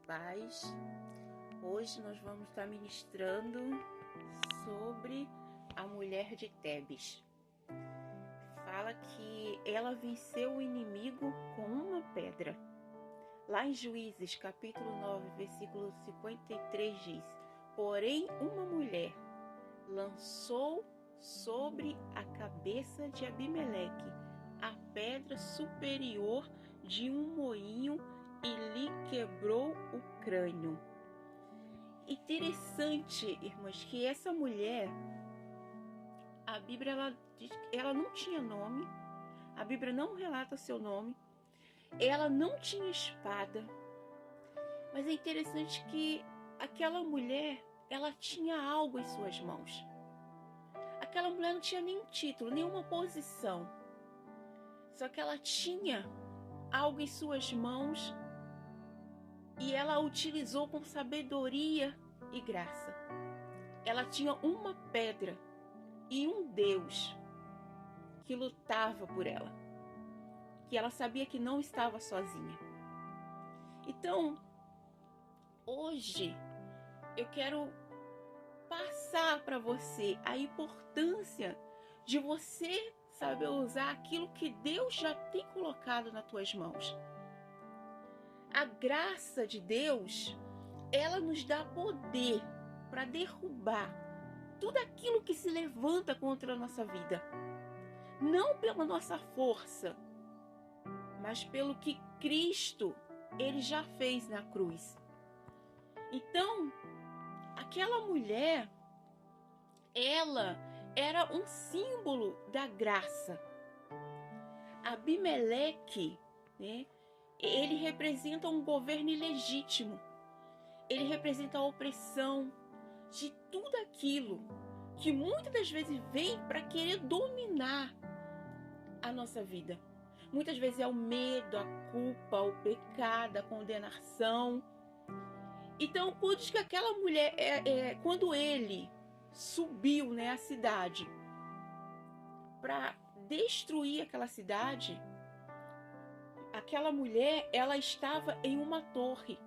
paz. Hoje nós vamos estar ministrando sobre a mulher de Tebes. Fala que ela venceu o inimigo com uma pedra. Lá em Juízes, capítulo 9, versículo 53 diz: porém uma mulher lançou sobre a cabeça de Abimeleque a pedra superior de um moinho e lhe quebrou o crânio. Interessante, irmãs, que essa mulher, a Bíblia ela diz que ela não tinha nome, a Bíblia não relata seu nome, ela não tinha espada, mas é interessante que aquela mulher, ela tinha algo em suas mãos. Aquela mulher não tinha nenhum título, nenhuma posição, só que ela tinha algo em suas mãos e ela utilizou com sabedoria e graça. Ela tinha uma pedra e um Deus que lutava por ela, que ela sabia que não estava sozinha. Então, hoje eu quero passar para você a importância de você saber usar aquilo que Deus já tem colocado nas tuas mãos. A graça de Deus, ela nos dá poder para derrubar tudo aquilo que se levanta contra a nossa vida. Não pela nossa força, mas pelo que Cristo, ele já fez na cruz. Então, aquela mulher, ela era um símbolo da graça. Abimeleque, né? Ele representa um governo ilegítimo. Ele representa a opressão de tudo aquilo que muitas das vezes vem para querer dominar a nossa vida. Muitas vezes é o medo, a culpa, o pecado, a condenação. Então, quando diz que aquela mulher, quando ele subiu, né, a cidade para destruir aquela cidade, aquela mulher, ela estava em uma torre.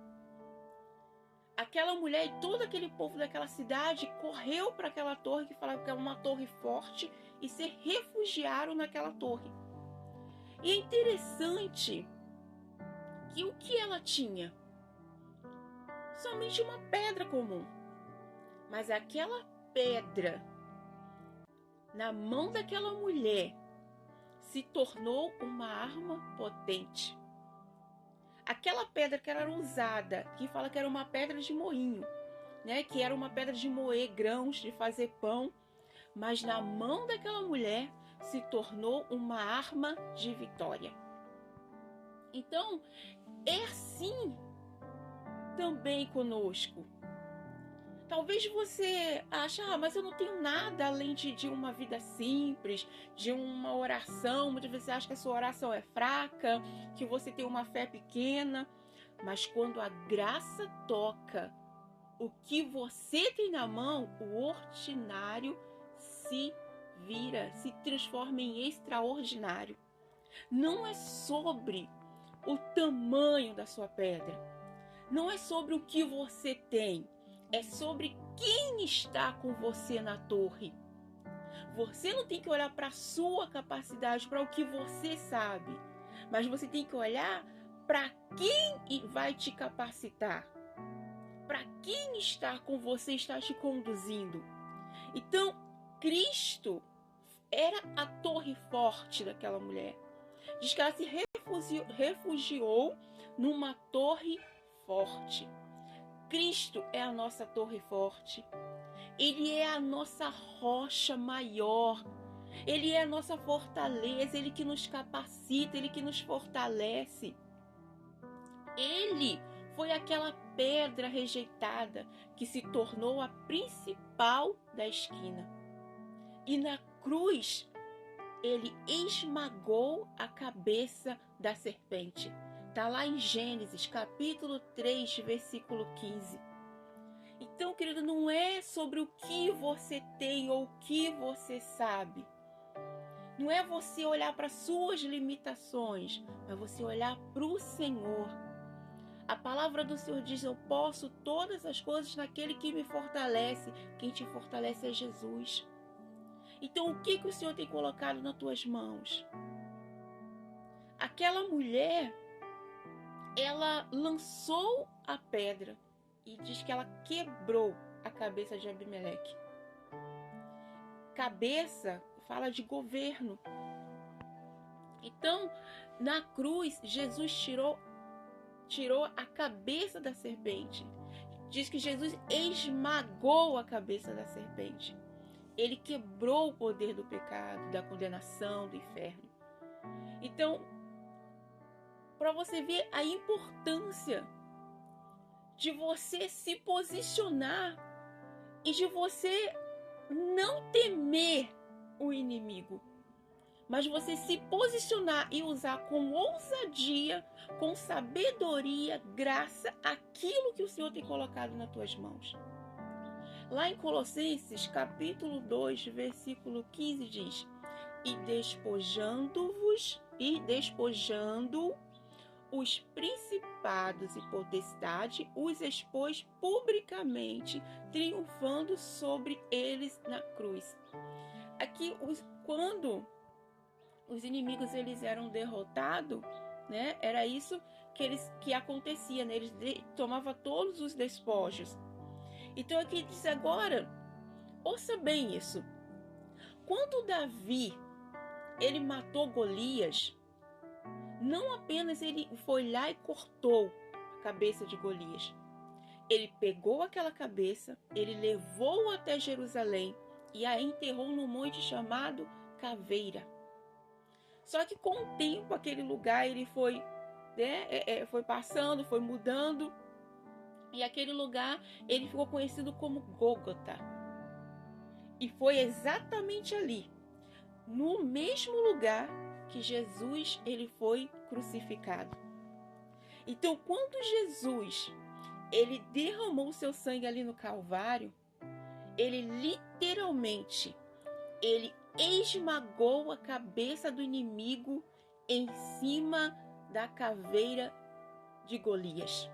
Aquela mulher e todo aquele povo daquela cidade correu para aquela torre, que falava que era uma torre forte, e se refugiaram naquela torre. E é interessante que o que ela tinha? Somente uma pedra comum. Mas aquela pedra, na mão daquela mulher, se tornou uma arma potente. Aquela pedra que era usada, que fala que era uma pedra de moinho, né? Que era uma pedra de moer grãos, de fazer pão, mas na mão daquela mulher se tornou uma arma de vitória. Então, é assim também conosco. Talvez você ache, mas eu não tenho nada além de uma vida simples, de uma oração. Muitas vezes você acha que a sua oração é fraca, que você tem uma fé pequena. Mas quando a graça toca o que você tem na mão, o ordinário se vira, se transforma em extraordinário. Não é sobre o tamanho da sua pedra, não é sobre o que você tem, é sobre quem está com você na torre. Você não tem que olhar para a sua capacidade, para o que você sabe, mas você tem que olhar para quem vai te capacitar, para quem está com você, está te conduzindo. Então, Cristo era a torre forte daquela mulher. Diz que ela se refugiou numa torre forte. Cristo é a nossa torre forte. Ele é a nossa rocha maior. Ele é a nossa fortaleza. Ele que nos capacita, ele que nos fortalece. Ele foi aquela pedra rejeitada que se tornou a principal da esquina. E na cruz, ele esmagou a cabeça da serpente. Está lá em Gênesis, capítulo 3, versículo 15. Então, querido, não é sobre o que você tem ou o que você sabe. Não é você olhar para suas limitações, mas você olhar para o Senhor. A palavra do Senhor diz: eu posso todas as coisas naquele que me fortalece. Quem te fortalece é Jesus. Então, o que o Senhor tem colocado nas tuas mãos? Aquela mulher, ela lançou a pedra e diz que ela quebrou a cabeça de Abimeleque. Cabeça fala de governo. Então, na cruz, Jesus tirou a cabeça da serpente. Diz que Jesus esmagou a cabeça da serpente. Ele quebrou o poder do pecado, da condenação, do inferno. Então, para você ver a importância de você se posicionar e de você não temer o inimigo, mas você se posicionar e usar com ousadia, com sabedoria, graça, aquilo que o Senhor tem colocado nas tuas mãos. Lá em Colossenses, capítulo 2, versículo 15, diz: e despojando os principados e potestades, os expôs publicamente, triunfando sobre eles na cruz. Aqui, quando os inimigos eles eram derrotados, né? Era isso que acontecia, né? Eles tomavam todos os despojos. Então aqui diz agora, ouça bem isso. Quando Davi ele matou Golias, não apenas ele foi lá e cortou a cabeça de Golias. Ele pegou aquela cabeça, ele levou até Jerusalém e a enterrou num monte chamado Caveira. Só que com o tempo aquele lugar ele foi, foi passando, foi mudando. E aquele lugar ele ficou conhecido como Gólgota. E foi exatamente ali, no mesmo lugar que Jesus ele foi crucificado. Então, quando Jesus ele derramou o seu sangue ali no Calvário, ele literalmente ele esmagou a cabeça do inimigo em cima da caveira de Golias.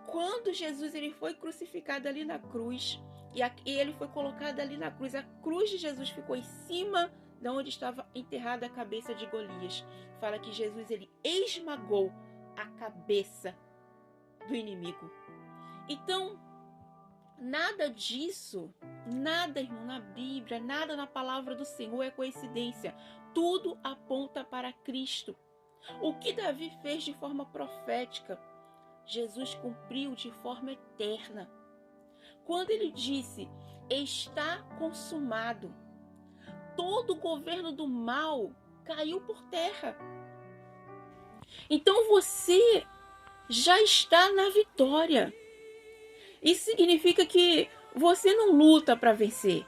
Quando Jesus ele foi crucificado ali na cruz, e ele foi colocado ali na cruz, a cruz de Jesus ficou em cima de onde estava enterrada a cabeça de Golias. Fala que Jesus ele esmagou a cabeça do inimigo. Então, nada disso, nada, irmão, na Bíblia, nada na palavra do Senhor é coincidência. Tudo aponta para Cristo. O que Davi fez de forma profética, Jesus cumpriu de forma eterna. Quando ele disse, está consumado, todo o governo do mal caiu por terra. Então você já está na vitória. Isso significa que você não luta para vencer.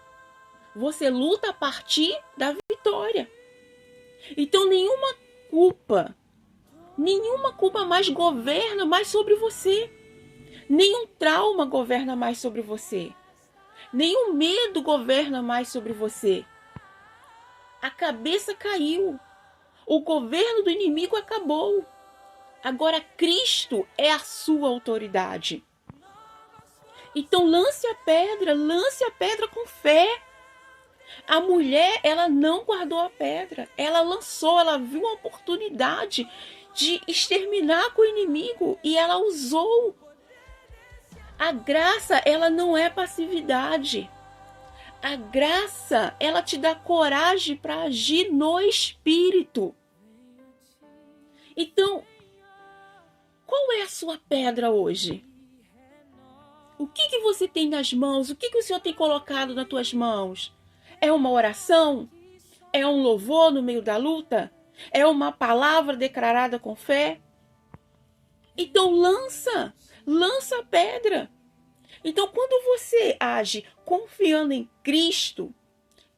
Você luta a partir da vitória. Então nenhuma culpa mais governa mais sobre você. Nenhum trauma governa mais sobre você. Nenhum medo governa mais sobre você. A cabeça caiu. O governo do inimigo acabou. Agora Cristo é a sua autoridade. Então lance a pedra com fé. A mulher, ela não guardou a pedra. Ela lançou, ela viu uma oportunidade de exterminar com o inimigo e ela usou. A graça, ela não é passividade. A graça, ela te dá coragem para agir no Espírito. Então, qual é a sua pedra hoje? O que você tem nas mãos? O que o Senhor tem colocado nas tuas mãos? É uma oração? É um louvor no meio da luta? É uma palavra declarada com fé? Então lança a pedra. Então quando você age confiando em Cristo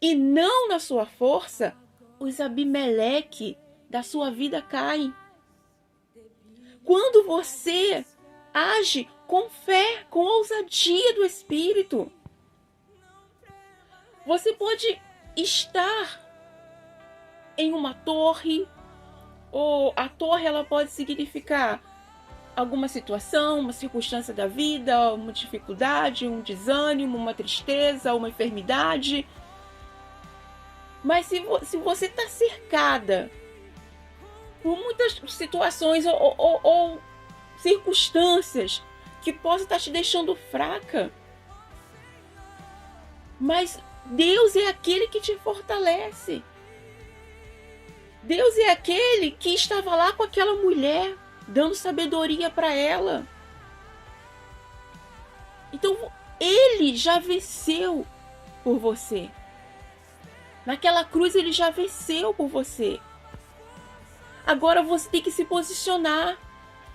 e não na sua força, os Abimeleque da sua vida caem. Quando você age com fé, com ousadia do Espírito, você pode estar em uma torre, ou a torre ela pode significar alguma situação, uma circunstância da vida, uma dificuldade, um desânimo, uma tristeza, uma enfermidade. Mas se você está cercada por muitas situações ou circunstâncias que possam estar te deixando fraca, mas Deus é aquele que te fortalece. Deus é aquele que estava lá com aquela mulher, dando sabedoria para ela. Então, Ele já venceu por você. Naquela cruz, Ele já venceu por você. Agora você tem que se posicionar.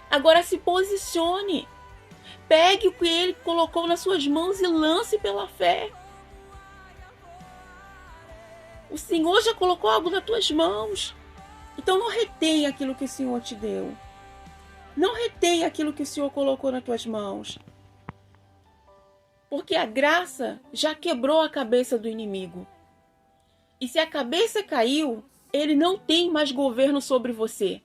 Agora se posicione. Pegue o que Ele colocou nas suas mãos e lance pela fé. O Senhor já colocou algo nas tuas mãos. Então não retenha aquilo que o Senhor te deu. Não retenha aquilo que o Senhor colocou nas tuas mãos. Porque a graça já quebrou a cabeça do inimigo. E se a cabeça caiu, ele não tem mais governo sobre você.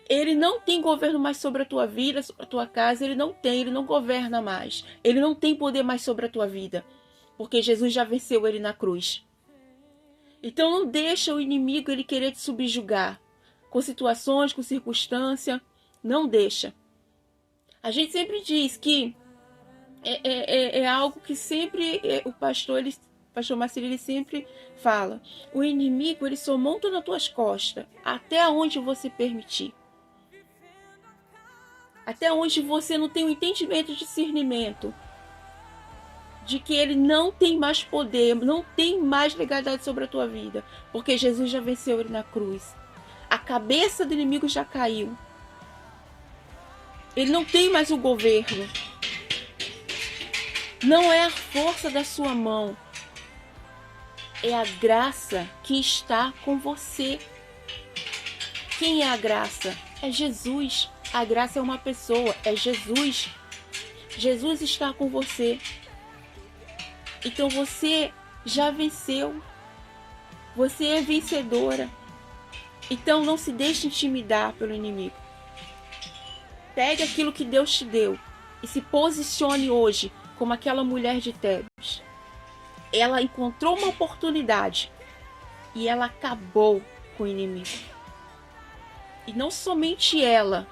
Ele não tem governo mais sobre a tua vida, sobre a tua casa. Ele não governa mais. Ele não tem poder mais sobre a tua vida. Porque Jesus já venceu ele na cruz. Então não deixa o inimigo ele querer te subjugar. Com situações, com circunstância. Não deixa. A gente sempre diz que é algo que sempre o pastor Marcílio, ele sempre fala. O inimigo, ele só monta nas tuas costas até onde você permitir. Até onde você não tem o entendimento e discernimento de que ele não tem mais poder, não tem mais legalidade sobre a tua vida, porque Jesus já venceu ele na cruz. A cabeça do inimigo já caiu. Ele não tem mais o governo. Não é a força da sua mão. É a graça que está com você. Quem é a graça? É Jesus. A graça é uma pessoa, é Jesus. Jesus está com você. Então você já venceu. Você é vencedora. Então não se deixe intimidar pelo inimigo. Pegue aquilo que Deus te deu e se posicione hoje como aquela mulher de Tebes. Ela encontrou uma oportunidade e ela acabou com o inimigo. E não somente ela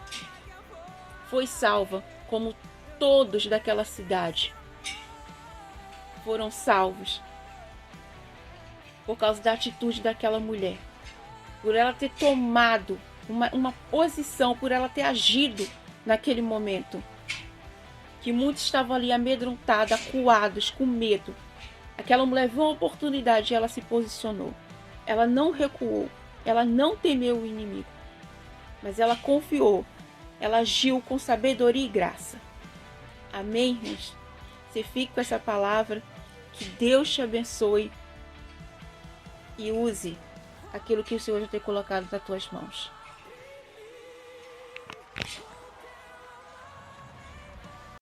foi salva, como todos daquela cidade foram salvos por causa da atitude daquela mulher. Por ela ter tomado uma posição, por ela ter agido naquele momento. Que muitos estavam ali amedrontados, acuados, com medo. Aquela mulher viu uma oportunidade e ela se posicionou. Ela não recuou. Ela não temeu o inimigo. Mas ela confiou. Ela agiu com sabedoria e graça. Amém, irmãos? Você fique com essa palavra. Que Deus te abençoe. E use aquilo que o Senhor já tem colocado nas tuas mãos.